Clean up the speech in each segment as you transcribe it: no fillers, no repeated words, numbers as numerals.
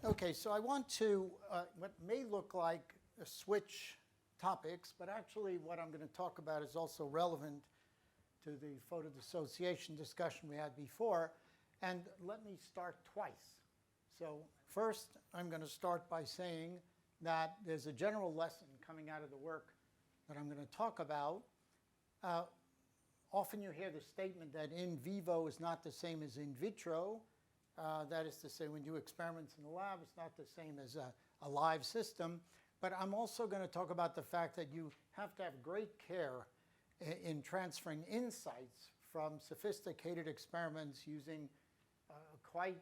Okay, so I want to, what may look like a switch topics, but actually what I'm going to talk about is also relevant to the photodissociation discussion we had before. And let me start twice. So first, I'm going to start by saying that there's a general lesson coming out of the work that I'm going to talk about. Often you hear the statement that in vivo is not the same as in vitro. That is to say, when you do experiments in the lab, it's not the same as a live system. But I'm also going to talk about the fact that you have to have great care in transferring insights from sophisticated experiments using quite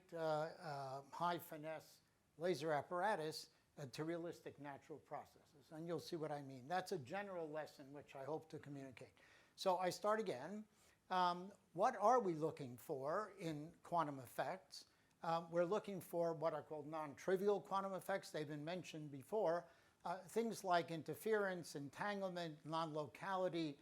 high finesse laser apparatus to realistic natural processes. And you'll see what I mean. That's a general lesson which I hope to communicate. So I start again. What are we looking for in quantum effects? We're looking for what are called non-trivial quantum effects. They've been mentioned before. Things like interference, entanglement, non-locality,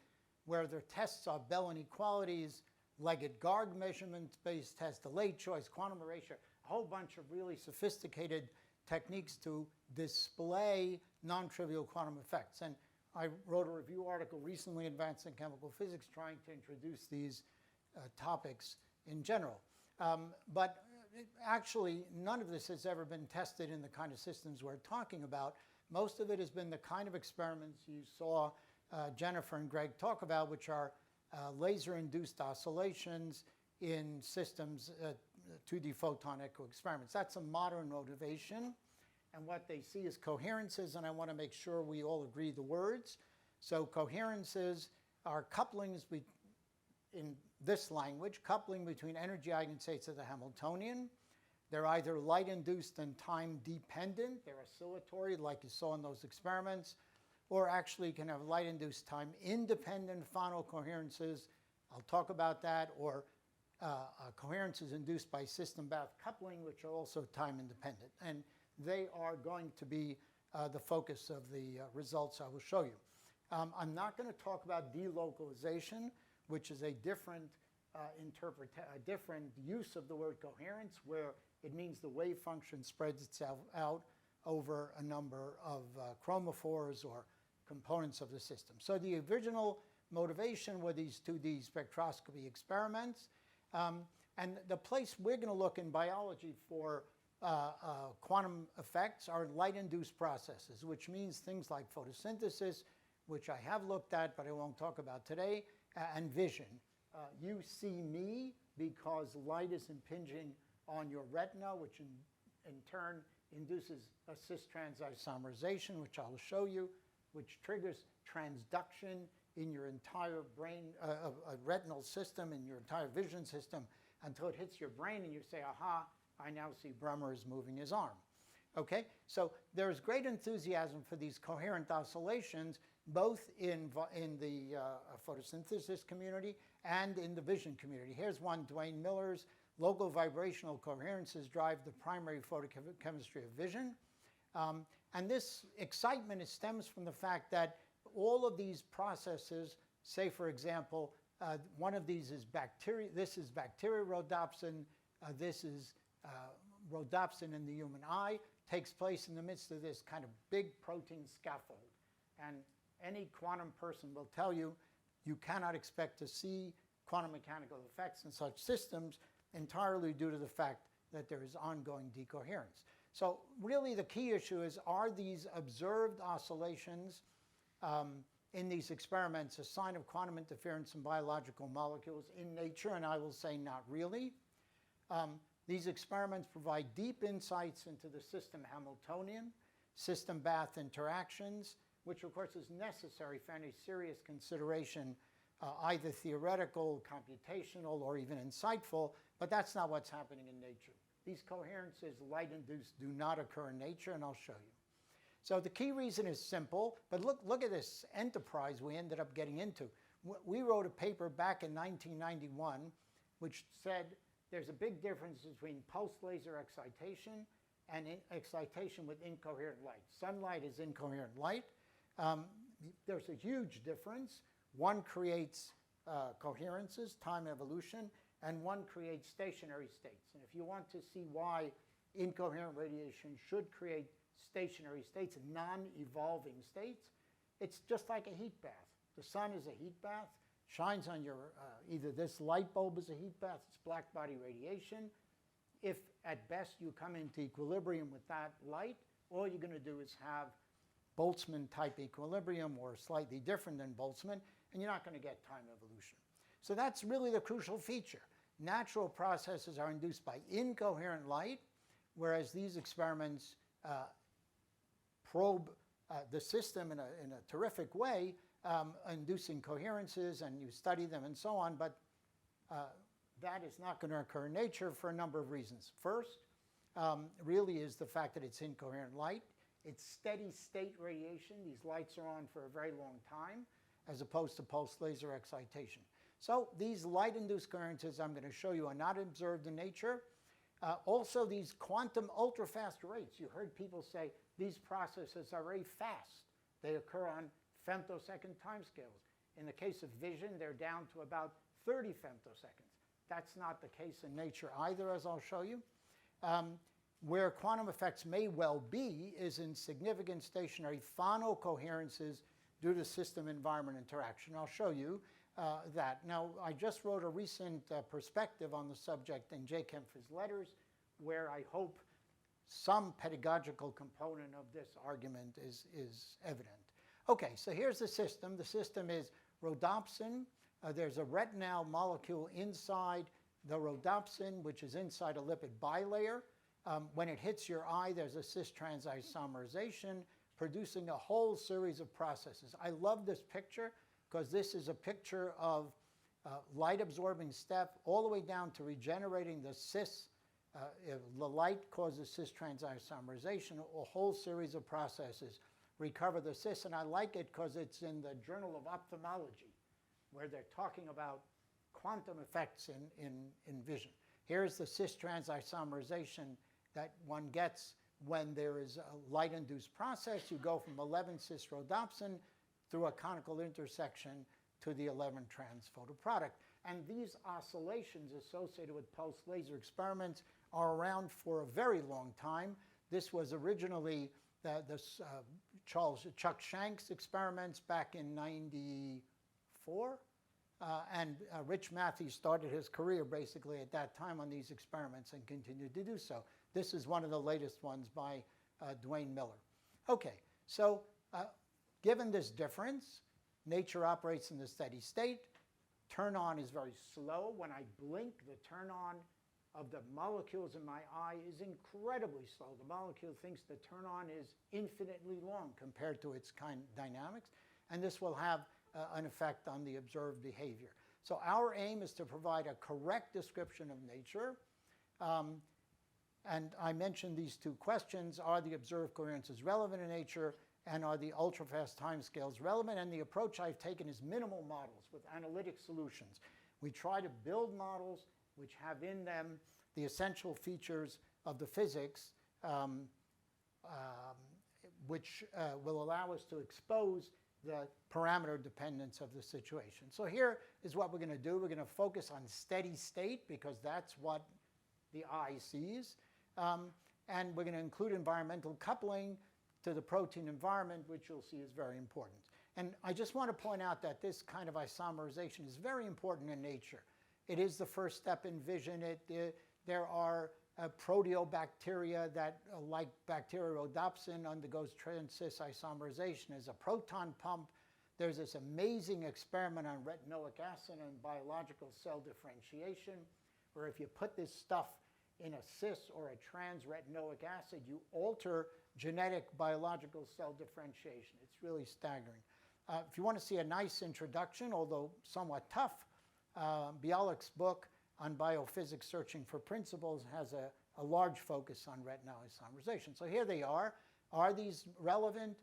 where there are tests of Bell inequalities, Leggett-Garg measurement-based test, delayed choice, quantum erasure, a whole bunch of really sophisticated techniques to display non-trivial quantum effects. And I wrote a review article recently in Advancing Chemical Physics trying to introduce these topics in general. But actually, none of this has ever been tested in the kind of systems we're talking about. Most of it has been the kind of experiments you saw Jennifer and Greg talk about, which are laser-induced oscillations in systems, 2D photon echo experiments. That's a modern motivation. And what they see is coherences, and I want to make sure we all agree the words. So coherences are couplings in this language, coupling between energy eigenstates of the Hamiltonian. They're either light-induced and time-dependent. They're oscillatory, like you saw in those experiments. Or actually can have light-induced time-independent phonocoherences. I'll talk about that. Or coherences induced by system-bath coupling, which are also time-independent. And they are going to be the focus of the results I will show you. I'm not going to talk about delocalization, which is a different different use of the word coherence, where it means the wave function spreads itself out over a number of chromophores or components of the system. So the original motivation were these 2D spectroscopy experiments. And the place we're going to look in biology for quantum effects are light-induced processes, which means things like photosynthesis, which I have looked at, but I won't talk about today, and vision. You see me because light is impinging on your retina, which in turn induces a cis-trans isomerization, which I'll show you, which triggers transduction in your entire brain, retinal system, in your entire vision system, until it hits your brain and you say, aha, I now see Brumer is moving his arm. Okay, so there's great enthusiasm for these coherent oscillations, both in the photosynthesis community and in the vision community. Here's one, Dwayne Miller's local vibrational coherences drive the primary photochemistry of vision. And this excitement stems from the fact that all of these processes, say for example, one of these is bacteria, this is bacteria rhodopsin, this is rhodopsin in the human eye, takes place in the midst of this kind of big protein scaffold. And any quantum person will tell you, you cannot expect to see quantum mechanical effects in such systems entirely due to the fact that there is ongoing decoherence. So really the key issue is, are these observed oscillations in these experiments a sign of quantum interference in biological molecules in nature? And I will say not really. These experiments provide deep insights into the system Hamiltonian, system-bath interactions, which of course is necessary for any serious consideration, either theoretical, computational, or even insightful, but that's not what's happening in nature. These coherences, light-induced, do not occur in nature, and I'll show you. So the key reason is simple, but look at this enterprise we ended up getting into. We wrote a paper back in 1991 which said there's a big difference between pulse laser excitation and excitation with incoherent light. Sunlight is incoherent light. There's a huge difference. One creates coherences, time evolution, and one creates stationary states. And if you want to see why incoherent radiation should create stationary states, non-evolving states. It's just like a heat bath. The sun is a heat bath, shines on your, either this light bulb is a heat bath, it's black body radiation. If at best you come into equilibrium with that light, all you're going to do is have Boltzmann type equilibrium or slightly different than Boltzmann, and you're not going to get time evolution. So that's really the crucial feature. Natural processes are induced by incoherent light, whereas these experiments probe the system in a terrific way, inducing coherences, and you study them and so on, but that is not going to occur in nature for a number of reasons. First, really is the fact that it's incoherent light. It's steady state radiation. These lights are on for a very long time, as opposed to pulsed laser excitation. So these light-induced coherences I'm going to show you are not observed in nature. Also, these quantum ultra-fast rates. You heard people say these processes are very fast. They occur on femtosecond timescales. In the case of vision, they're down to about 30 femtoseconds. That's not the case in nature either, as I'll show you. Where quantum effects may well be is in significant stationary phonocoherences due to system-environment interaction. I'll show you that. Now, I just wrote a recent perspective on the subject in J. Kempfer's letters, where I hope some pedagogical component of this argument is evident. Okay, so here's the system. The system is rhodopsin. There's a retinal molecule inside the rhodopsin, which is inside a lipid bilayer. When it hits your eye, there's a cis-trans isomerization, producing a whole series of processes. I love this picture because this is a picture of light-absorbing step all the way down to regenerating the cis. If the light causes cis-trans isomerization, a whole series of processes recover the cis. And I like it because it's in the Journal of Ophthalmology, where they're talking about quantum effects in vision. Here's the cis-trans isomerization that one gets when there is a light-induced process. You go from 11-cis-rhodopsin through a conical intersection to the 11-trans photoproduct. And these oscillations associated with pulsed laser experiments are around for a very long time. This was originally Chuck Shanks experiments back in '94. And Rich Matthews started his career basically at that time on these experiments and continued to do so. This is one of the latest ones by Duane Miller. Okay, so given this difference, nature operates in the steady state. Turn on is very slow. When I blink, the turn on of the molecules in my eye is incredibly slow. The molecule thinks the turn on is infinitely long compared to its dynamics, and this will have an effect on the observed behavior. So our aim is to provide a correct description of nature. And I mentioned these two questions. Are the observed coherences relevant in nature, and are the ultra-fast timescales relevant? And the approach I've taken is minimal models with analytic solutions. We try to build models which have in them the essential features of the physics, which will allow us to expose the parameter dependence of the situation. So here is what we're going to do. We're going to focus on steady state because that's what the eye sees. And we're going to include environmental coupling to the protein environment, which you'll see is very important. And I just want to point out that this kind of isomerization is very important in nature. It is the first step in vision. There are proteobacteria that, like bacteriorhodopsin, undergoes trans-cis isomerization as a proton pump. There's this amazing experiment on retinoic acid and biological cell differentiation, where if you put this stuff in a cis or a trans retinoic acid, you alter genetic biological cell differentiation. It's really staggering. If you want to see a nice introduction, although somewhat tough, Bialik's book on biophysics searching for principles has a large focus on retinal isomerization. So here they are. Are these relevant?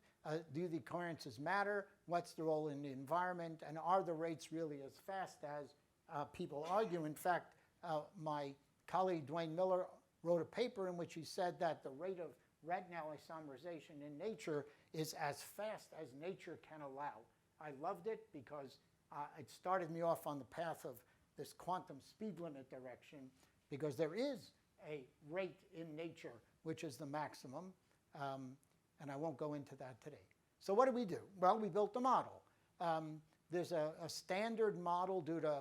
Do the coherences matter? What's the role in the environment? And are the rates really as fast as people argue? In fact, my colleague Duane Miller wrote a paper in which he said that the rate of retinal isomerization in nature is as fast as nature can allow. I loved it because it started me off on the path of this quantum speed limit direction, because there is a rate in nature, which is the maximum, and I won't go into that today. So what did we do? Well, we built a model. There's a standard model due to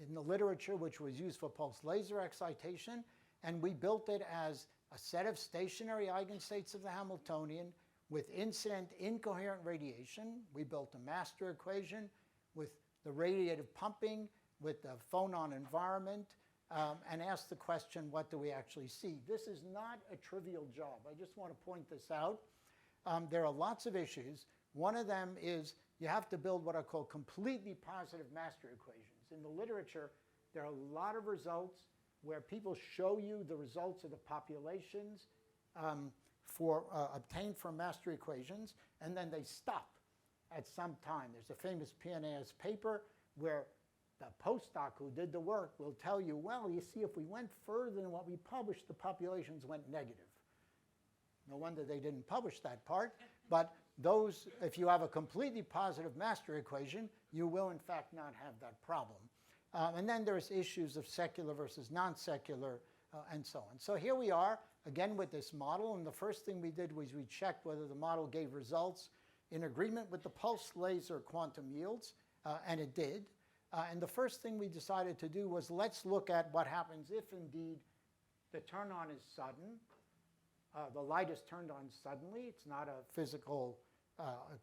in the literature which was used for pulsed laser excitation, and we built it as a set of stationary eigenstates of the Hamiltonian with incident incoherent radiation. We built a master equation with the radiative pumping, with the phonon environment, and asked the question, what do we actually see? This is not a trivial job. I just want to point this out. There are lots of issues. One of them is you have to build what are called completely positive master equations. In the literature, there are a lot of results where people show you the results of the populations obtained from master equations, and then they stop at some time. There's a famous PNAS paper where the postdoc who did the work will tell you, well, you see, if we went further than what we published, the populations went negative. No wonder they didn't publish that part. But those, if you have a completely positive master equation, you will in fact not have that problem. And then there's issues of secular versus non-secular and so on. So here we are, again with this model, and the first thing we did was we checked whether the model gave results in agreement with the pulse laser quantum yields, and it did. And the first thing we decided to do was let's look at what happens if indeed the turn-on is sudden. The light is turned on suddenly. It's not a physical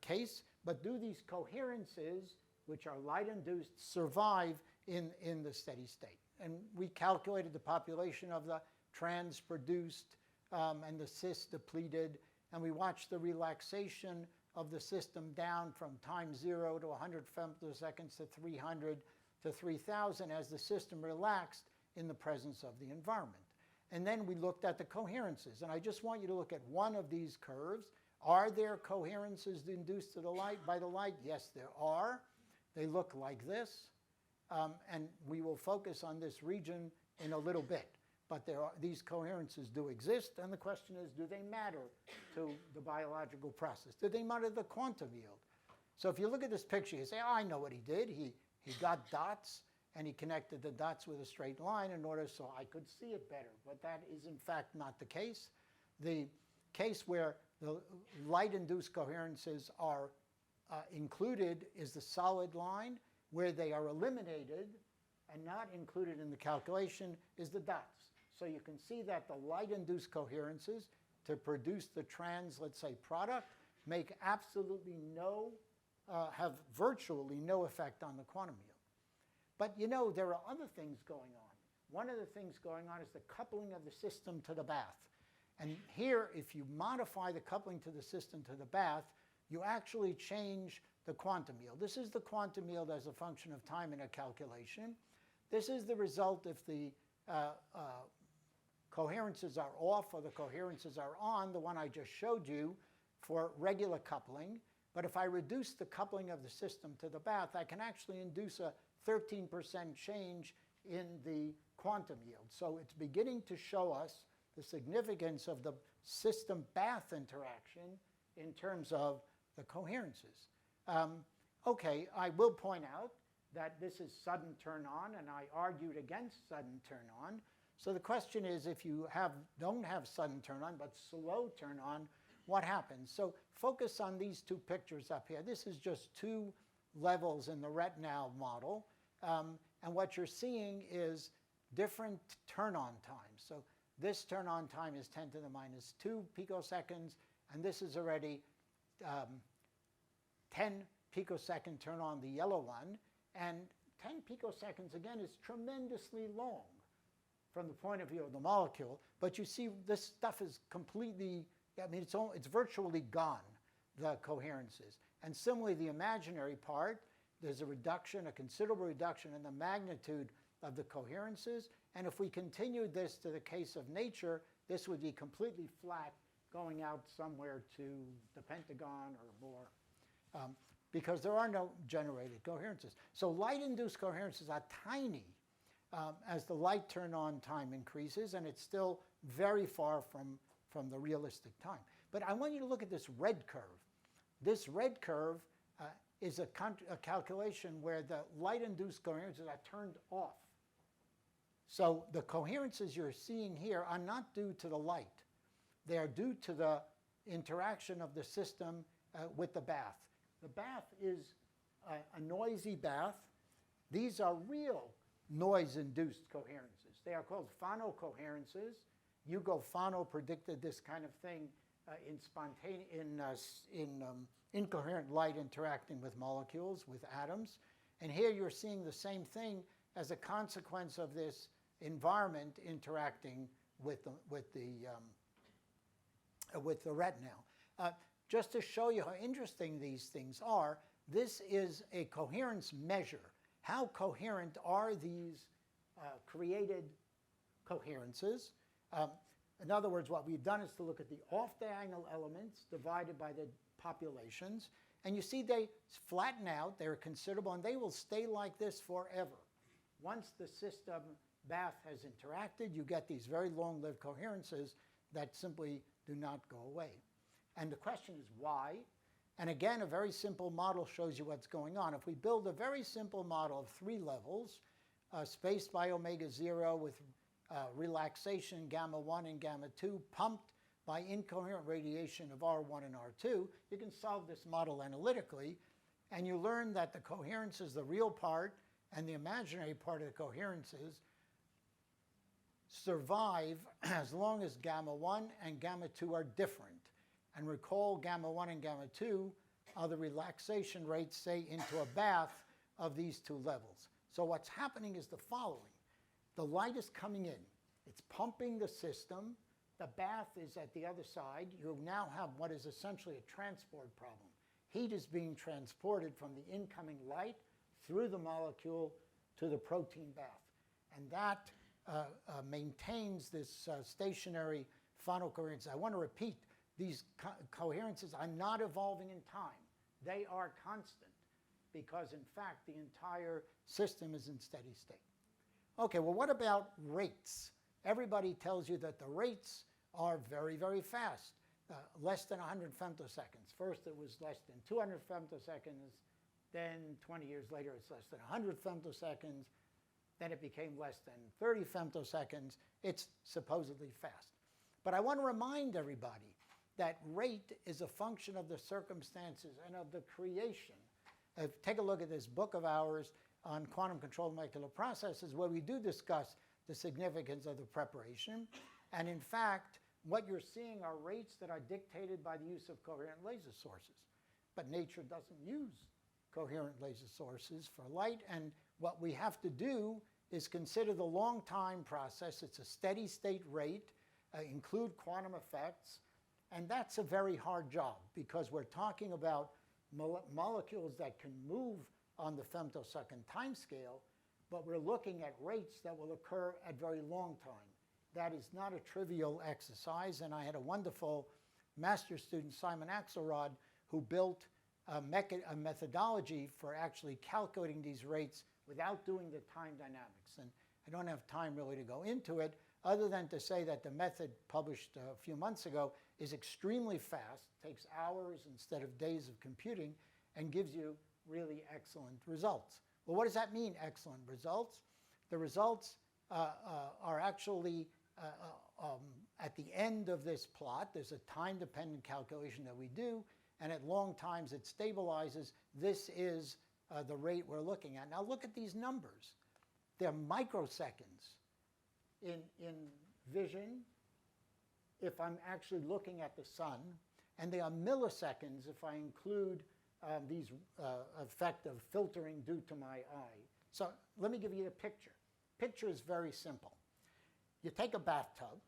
case, but do these coherences, which are light-induced, survive in the steady state? And we calculated the population of the trans produced and the cis depleted, and we watched the relaxation of the system down from time 0 to 100 femtoseconds to 300 to 3000 as the system relaxed in the presence of the environment. And then we looked at the coherences. And I just want you to look at one of these curves. Are there coherences induced to the light by the light? Yes, there are. They look like this. And we will focus on this region in a little bit. But these coherences do exist. And the question is, do they matter to the biological process? Do they matter to the quantum yield? So if you look at this picture, you say, oh, I know what he did. He got dots, and he connected the dots with a straight line in order so I could see it better. But that is, in fact, not the case. The case where the light-induced coherences are included is the solid line. Where they are eliminated and not included in the calculation is the dots. So you can see that the light-induced coherences to produce the trans, let's say, product make absolutely no, have virtually no effect on the quantum yield. But you know, there are other things going on. One of the things going on is the coupling of the system to the bath. And here, if you modify the coupling to the system to the bath, you actually change the quantum yield. This is the quantum yield as a function of time in a calculation. This is the result if the coherences are off or the coherences are on, the one I just showed you for regular coupling. But if I reduce the coupling of the system to the bath, I can actually induce a 13% change in the quantum yield. So it's beginning to show us the significance of the system-bath interaction in terms of the coherences. Okay, I will point out that this is sudden turn-on, and I argued against sudden turn-on. So the question is, if you don't have sudden turn-on, but slow turn-on, what happens? So focus on these two pictures up here. This is just two levels in the retinal model. And what you're seeing is different turn-on times. So this turn-on time is 10 to the minus 2 picoseconds, and this is already 10 picosecond turn on, the yellow one. And 10 picoseconds, again, is tremendously long from the point of view of the molecule. But you see, this stuff is completely, I mean, it's virtually gone, the coherences. And similarly, the imaginary part, there's a reduction, a considerable reduction in the magnitude of the coherences. And if we continued this to the case of nature, this would be completely flat, going out somewhere to the Pentagon or more, because there are no generated coherences. So light-induced coherences are tiny as the light turn-on time increases, and it's still very far from the realistic time. But I want you to look at this red curve. This red curve is a calculation where the light-induced coherences are turned off. So the coherences you're seeing here are not due to the light. They are due to the interaction of the system with the bath. The bath is a noisy bath. These are real noise-induced coherences. They are called phonocoherences. Hugo Fano predicted this kind of thing in incoherent light interacting with molecules, with atoms. And here you're seeing the same thing as a consequence of this environment interacting with the retina. Just to show you how interesting these things are, this is a coherence measure. How coherent are these created coherences? In other words, what we've done is to look at the off-diagonal elements divided by the populations. And you see they flatten out, they're considerable, and they will stay like this forever. Once the system bath has interacted, you get these very long-lived coherences that simply do not go away. And the question is why? And again, a very simple model shows you what's going on. If we build a very simple model of 3 levels, spaced by omega 0 with relaxation gamma 1 and gamma 2 pumped by incoherent radiation of R1 and R2, you can solve this model analytically, and you learn that the coherence is the real part and the imaginary part of the coherences survive as long as gamma 1 and gamma 2 are different. And recall, gamma 1 and gamma 2 are the relaxation rates, say, into a bath of these 2 levels. So what's happening is the following. The light is coming in. It's pumping the system. The bath is at the other side. You now have what is essentially a transport problem. Heat is being transported from the incoming light through the molecule to the protein bath. And that maintains this stationary phonocoherence. I want to repeat, these coherences are not evolving in time. They are constant because, in fact, the entire system is in steady state. Okay, well, what about rates? Everybody tells you that the rates are very, very fast, less than 100 femtoseconds. First, it was less than 200 femtoseconds. Then 20 years later, it's less than 100 femtoseconds. Then it became less than 30 femtoseconds. It's supposedly fast. But I want to remind everybody that rate is a function of the circumstances and of the creation. Take a look at this book of ours on quantum controlled molecular processes, where we do discuss the significance of the preparation. And in fact, what you're seeing are rates that are dictated by the use of coherent laser sources. But nature doesn't use coherent laser sources for light, and what we have to do is consider the long time process. It's a steady state rate, include quantum effects, and that's a very hard job because we're talking about molecules that can move on the femtosecond time scale, but we're looking at rates that will occur at very long time. That is not a trivial exercise, and I had a wonderful master's student, Simon Axelrod, who built a methodology for actually calculating these rates without doing the time dynamics. And I don't have time really to go into it, other than to say that the method published a few months ago is extremely fast, takes hours instead of days of computing, and gives you really excellent results. Well, what does that mean, excellent results? The results are actually at the end of this plot. There's a time-dependent calculation that we do, and at long times it stabilizes. This is the rate we're looking at. Now look at these numbers. They're microseconds in vision if I'm actually looking at the sun, and they are milliseconds if I include these effect of filtering due to my eye. So let me give you a picture. Picture is very simple. You take a bathtub,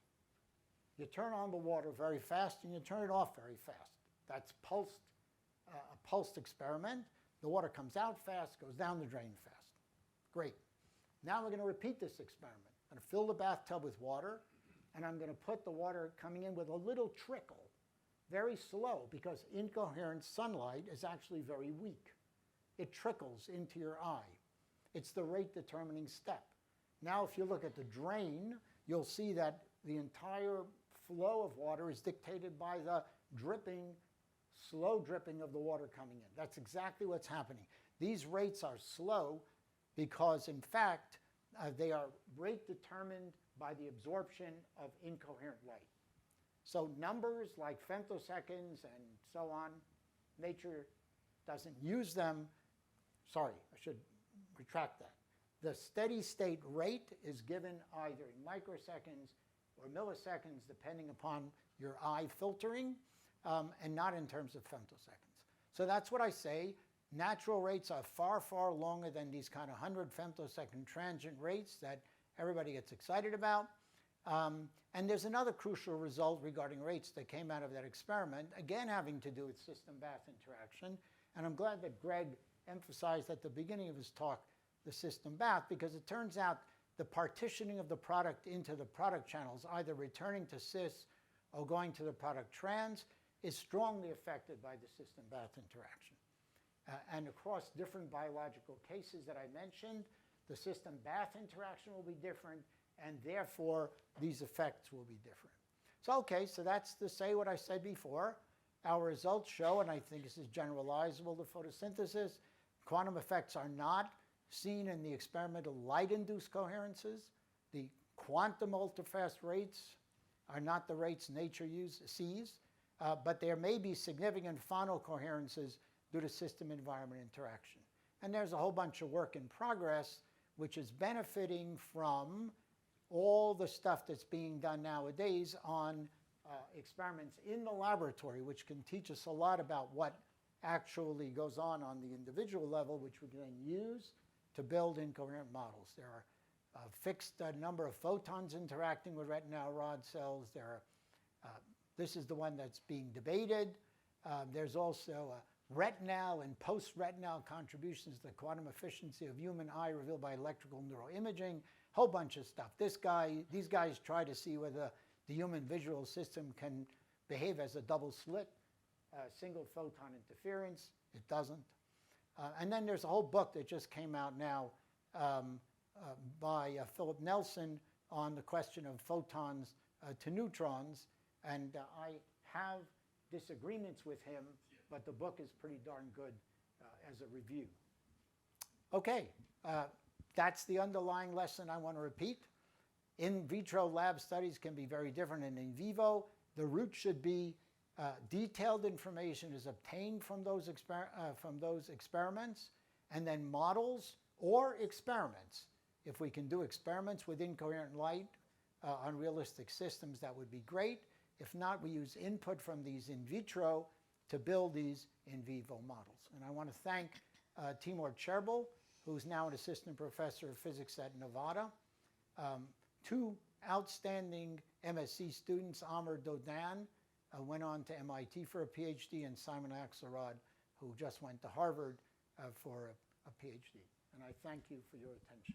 you turn on the water very fast, and you turn it off very fast. That's a pulsed experiment. The water comes out fast, goes down the drain fast. Great. Now we're going to repeat this experiment. I'm going to fill the bathtub with water, and I'm going to put the water coming in with a little trickle, very slow, because incoherent sunlight is actually very weak. It trickles into your eye. It's the rate determining step. Now if you look at the drain, you'll see that the entire flow of water is dictated by the dripping, slow dripping of the water coming in. That's exactly what's happening. These rates are slow because, in fact, they are rate determined by the absorption of incoherent light. So numbers like femtoseconds and so on, nature doesn't use them. Sorry, I should retract that. The steady state rate is given either in microseconds or milliseconds, depending upon your eye filtering, and not in terms of femtoseconds. So that's what I say. Natural rates are far, far longer than these kind of 100 femtosecond transient rates that everybody gets excited about. And there's another crucial result regarding rates that came out of that experiment, again having to do with system-bath interaction. And I'm glad that Greg emphasized at the beginning of his talk the system bath, because it turns out the partitioning of the product into the product channels, either returning to cis or going to the product trans, is strongly affected by the system bath interaction. And across different biological cases that I mentioned, the system bath interaction will be different, and therefore these effects will be different. So okay, so that's to say what I said before. Our results show, and I think this is generalizable to photosynthesis, quantum effects are not seen in the experimental light-induced coherences. The quantum ultrafast rates are not the rates nature sees, but there may be significant phonocoherences due to system-environment interaction. And there's a whole bunch of work in progress which is benefiting from all the stuff that's being done nowadays on experiments in the laboratory, which can teach us a lot about what actually goes on the individual level, which we can then use to build incoherent models. There are a fixed number of photons interacting with retinal rod cells. This is the one that's being debated. There's also retinal and post-retinal contributions to the quantum efficiency of human eye revealed by electrical neuroimaging, whole bunch of stuff. These guys try to see whether the human visual system can behave as a double slit, single photon interference. It doesn't. And then there's a whole book that just came out now by Philip Nelson on the question of photons to neutrons. And I have disagreements with him, but the book is pretty darn good as a review. Okay, that's the underlying lesson I want to repeat. In vitro lab studies can be very different than in vivo. The root should be detailed information is obtained from those experiments, and then models or experiments. If we can do experiments with incoherent light on realistic systems, that would be great. If not, we use input from these in vitro to build these in vivo models. And I want to thank Timur Cherbel, who's now an assistant professor of physics at Nevada. Two outstanding MSc students, Amr Dodan, went on to MIT for a PhD, and Simon Axelrod, who just went to Harvard for a PhD. And I thank you for your attention.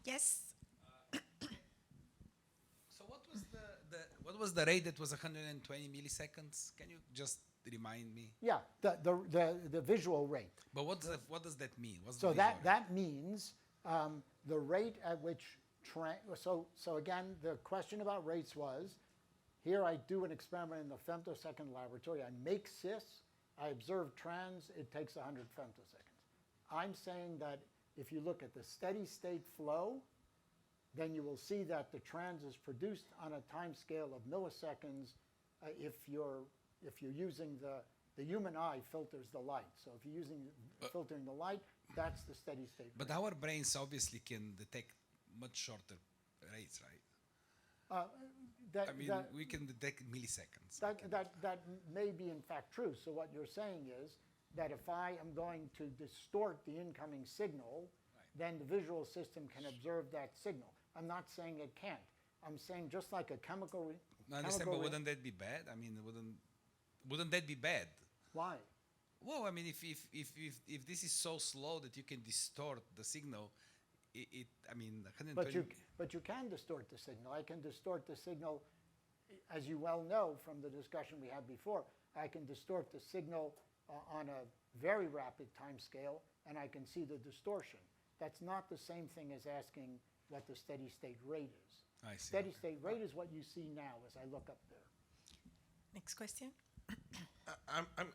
Yes. So what was the rate that was 120 milliseconds? Can you just remind me? Yeah, the visual rate. But what does that mean? What's So the visual rate? that means the rate at which so again, the question about rates was, here I do an experiment in the femtosecond laboratory. I make cis, I observe trans, it takes 100 femtoseconds. I'm saying that if you look at the steady state flow, then you will see that the trans is produced on a time scale of milliseconds if you're using the human eye filters the light. So if you're using filtering the light, that's the steady state. But our brains obviously can detect much shorter rates, right? We can detect milliseconds. That may be in fact true. So what you're saying is that if I am going to distort the incoming signal, then the visual system can observe that signal. I'm not saying it can't. I'm saying just like a chemical... I understand, but wouldn't that be bad? I mean, wouldn't that be bad? Why? Well, I mean, if this is so slow that you can distort the signal, I mean, 120... But you can distort the signal. I can distort the signal, as you well know from the discussion we had before. I can distort the signal on a very rapid time scale, and I can see the distortion. That's not the same thing as asking what the steady state rate is. I see. Steady state rate is what you see now as I look up there. Next question.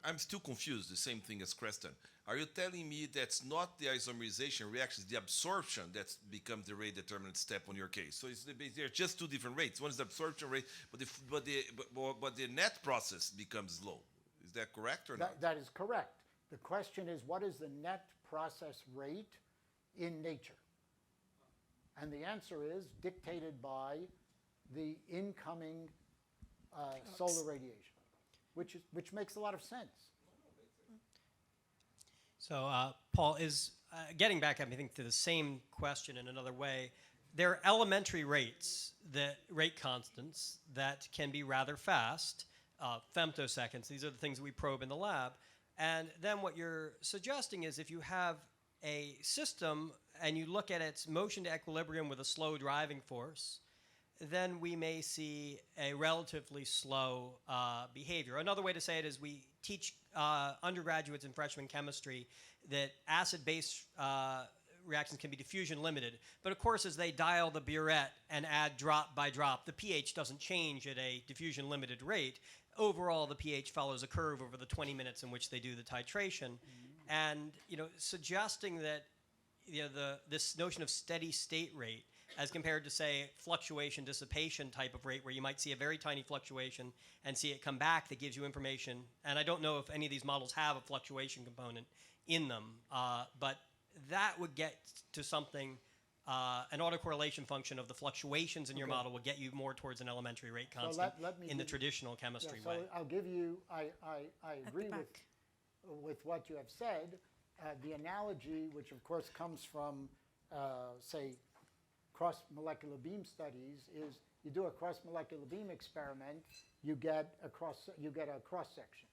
I'm still confused, the same thing as Creston. Are you telling me that's not the isomerization reaction, it's the absorption that becomes the rate determinant step on your case? So there are just two different rates. One is the absorption rate, but the net process becomes slow. Is that correct or not? That is correct. The question is, what is the net process rate in nature? And the answer is dictated by the incoming solar radiation, which makes a lot of sense. So, Paul, is getting back, I think, to the same question in another way, there are elementary rates, rate constants, that can be rather fast, femtoseconds. These are the things we probe in the lab. And then what you're suggesting is if you have a system and you look at its motion to equilibrium with a slow driving force, then we may see a relatively slow behavior. Another way to say it is we teach undergraduates in freshman chemistry that acid-base reactions can be diffusion limited. But of course, as they dial the burette and add drop by drop, the pH doesn't change at a diffusion limited rate. Overall, the pH follows a curve over the 20 minutes in which they do the titration. And suggesting that this notion of steady state rate as compared to, say, fluctuation dissipation type of rate where you might see a very tiny fluctuation and see it come back that gives you information. And I don't know if any of these models have a fluctuation component in them, but that would get to something, an autocorrelation function of the fluctuations in your model would get you more towards an elementary rate constant in the traditional chemistry way. So I'll give you, I agree with what you have said. The analogy, which of course comes from, say, cross-molecular beam studies, is you do a cross-molecular beam experiment, you get a cross-section.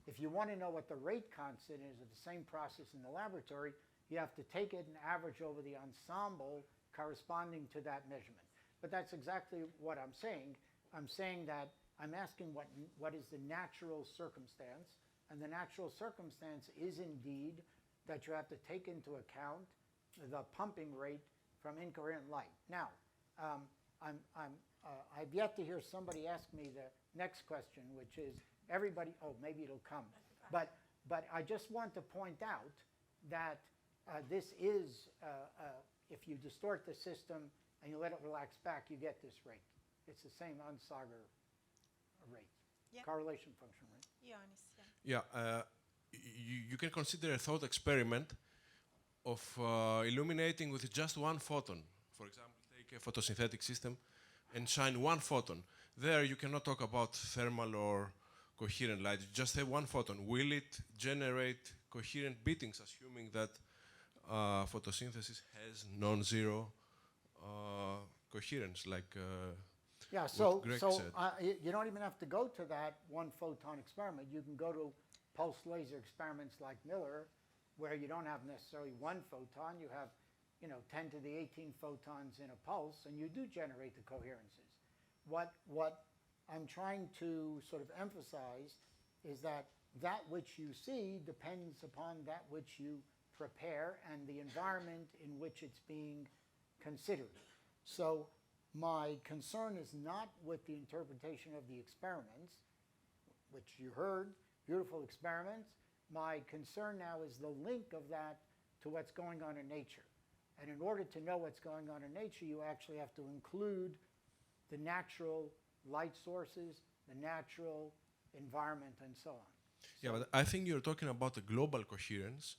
If you want to know what the rate constant is of the same process in the laboratory, you have to take it and average over the ensemble corresponding to that measurement. But that's exactly what I'm saying. I'm saying that I'm asking what is the natural circumstance, and the natural circumstance is indeed that you have to take into account the pumping rate from incoherent light. Now, I've yet to hear somebody ask me the next question, which is everybody, maybe it'll come. But I just want to point out that this is, if you distort the system and you let it relax back, you get this rate. It's the same Onsager rate, correlation function rate. Yeah, you can consider a thought experiment of illuminating with just one photon. For example, take a photosynthetic system and shine one photon. There you cannot talk about thermal or coherent light, just have one photon. Will it generate coherent beatings, assuming that photosynthesis has non-zero coherence, like what Greg said? You don't even have to go to that one photon experiment. You can go to pulse laser experiments like Miller, where you don't have necessarily one photon, you have 10 to the 18 photons in a pulse, and you do generate the coherences. What I'm trying to sort of emphasize is that which you see depends upon that which you prepare and the environment in which it's being considered. So my concern is not with the interpretation of the experiments, which you heard, beautiful experiments. My concern now is the link of that to what's going on in nature. And in order to know what's going on in nature, you actually have to include the natural light sources, the natural environment, and so on. Yeah, but I think you're talking about a global coherence,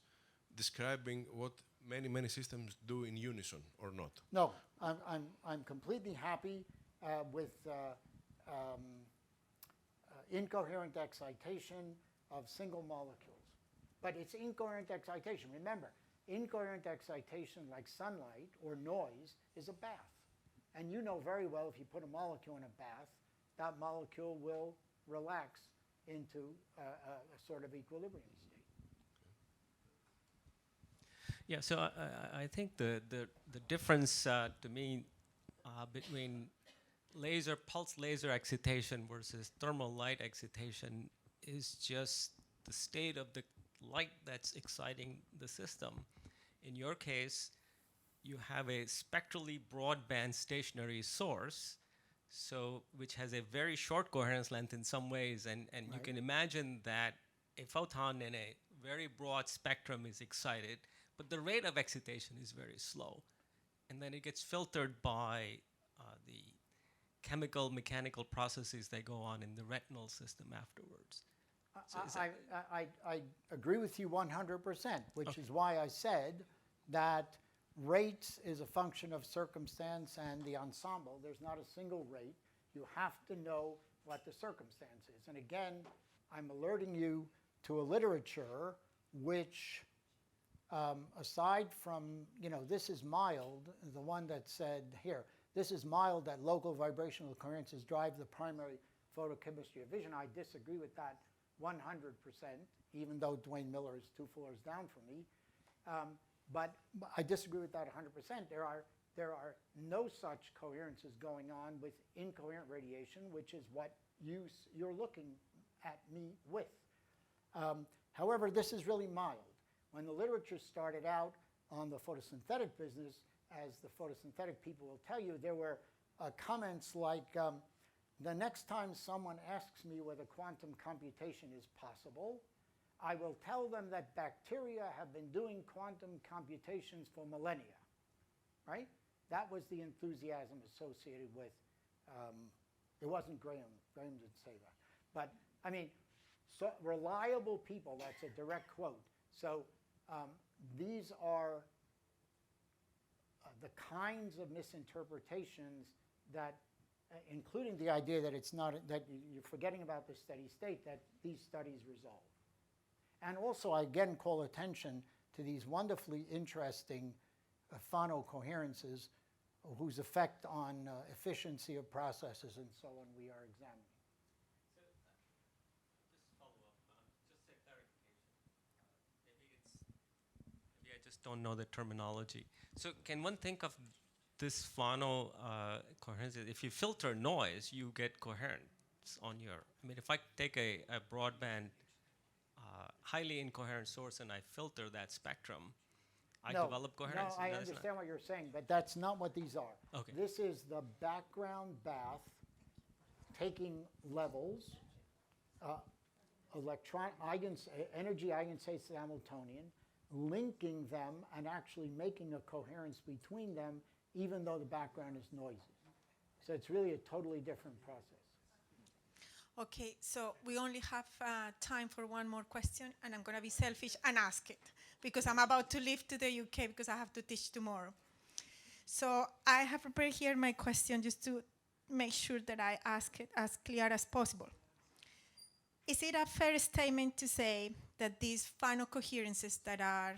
describing what many systems do in unison, or not? No, I'm completely happy with incoherent excitation of single molecules. But it's incoherent excitation. Remember, incoherent excitation like sunlight or noise is a bath. And you know very well if you put a molecule in a bath, that molecule will relax into a sort of equilibrium state. Yeah, so I think the difference to me between pulse laser excitation versus thermal light excitation is just the state of the light that's exciting the system. In your case, you have a spectrally broadband stationary source so which has a very short coherence length in some ways, and you Right. can imagine that a photon in a very broad spectrum is excited, but the rate of excitation is very slow, and then it gets filtered by the chemical mechanical processes that go on in the retinal system afterwards. So is that- I agree with you 100%, which is why I said that rates is a function of circumstance and the ensemble. There's not a single rate. You have to know what the circumstance is. And again, I'm alerting you to a literature which, aside from, this is mild, the one that said here, this is mild that local vibrational coherences drive the primary photochemistry of vision. I disagree with that 100%, even though Dwayne Miller is 2 floors down from me. But I disagree with that 100%. There are no such coherences going on with incoherent radiation, which is what you're looking at me with. However, this is really mild. When the literature started out on the photosynthetic business, as the photosynthetic people will tell you, there were comments like, the next time someone asks me whether quantum computation is possible, I will tell them that bacteria have been doing quantum computations for millennia, right? That was the enthusiasm associated with, it wasn't Graham. Graham didn't say that. But, I mean, so reliable people, that's a direct quote. So these are the kinds of misinterpretations that, including the idea that it's not, that you're forgetting about the steady state, that these studies resolve. And also, I again call attention to these wonderfully interesting phonocoherences whose effect on efficiency of processes and so on we are examining. So, just follow up, just a clarification. Maybe I just don't know the terminology. So can one think of this phono coherence? If you filter noise, you get coherence on your, I mean, if I take a broadband highly incoherent source and I filter that spectrum, I develop coherence. No, I understand what you're saying, but that's not what these are. Okay. This is the background bath taking levels, energy eigenstates Hamiltonian, linking them and actually making a coherence between them, even though the background is noisy. So it's really a totally different process. Okay, so we only have time for one more question, and I'm going to be selfish and ask it, because I'm about to leave to the UK because I have to teach tomorrow. So I have prepared here my question just to make sure that I ask it as clear as possible. Is it a fair statement to say that these final coherences that are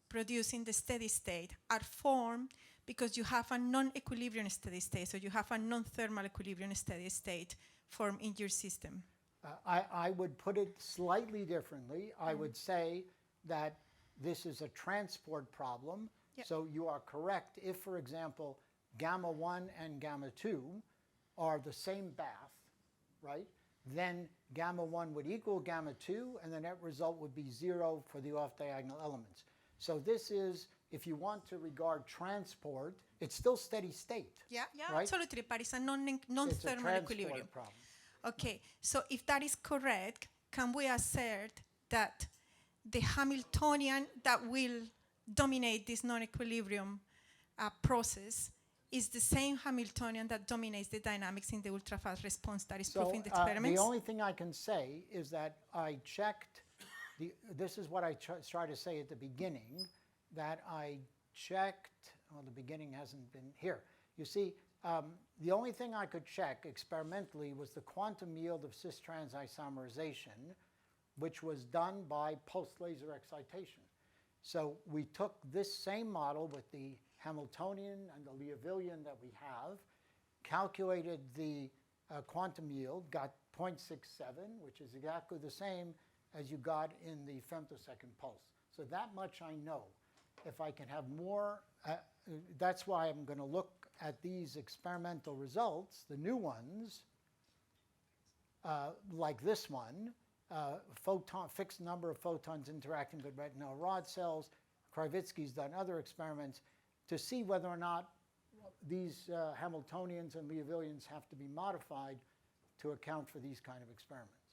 produced in the steady state are formed because you have a non-equilibrium steady state, so you have a non-thermal equilibrium steady state formed in your system? I would put it slightly differently. I would say that this is a transport problem. Yep. So you are correct if, for example, gamma 1 and gamma 2 are the same bath, right? Then gamma 1 would equal gamma 2, and the net result would be 0 for the off-diagonal elements. So this is, if you want to regard transport, it's still steady state. Yeah, right? absolutely, but it's a It's a non-thermal transport equilibrium. problem. Okay, so if that is correct, can we assert that the Hamiltonian that will dominate this non-equilibrium process is the same Hamiltonian that dominates the dynamics in the ultrafast response that is So proved in the experiments? the only thing I can say is that I checked, this is what I tried to say at the beginning, that I checked, well, the beginning hasn't been here. You see, the only thing I could check experimentally was the quantum yield of cis-trans isomerization, which was done by pulsed laser excitation. So we took this same model with the Hamiltonian and the Liouvillean that we have, calculated the quantum yield, got 0.67, which is exactly the same as you got in the femtosecond pulse. So that much I know. If I can have more, that's why I'm going to look at these experimental results, the new ones, like this one, fixed number of photons interacting with retinal rod cells. Krivitsky's done other experiments to see whether or not these Hamiltonians and Liouvilleans have to be modified to account for these kind of experiments.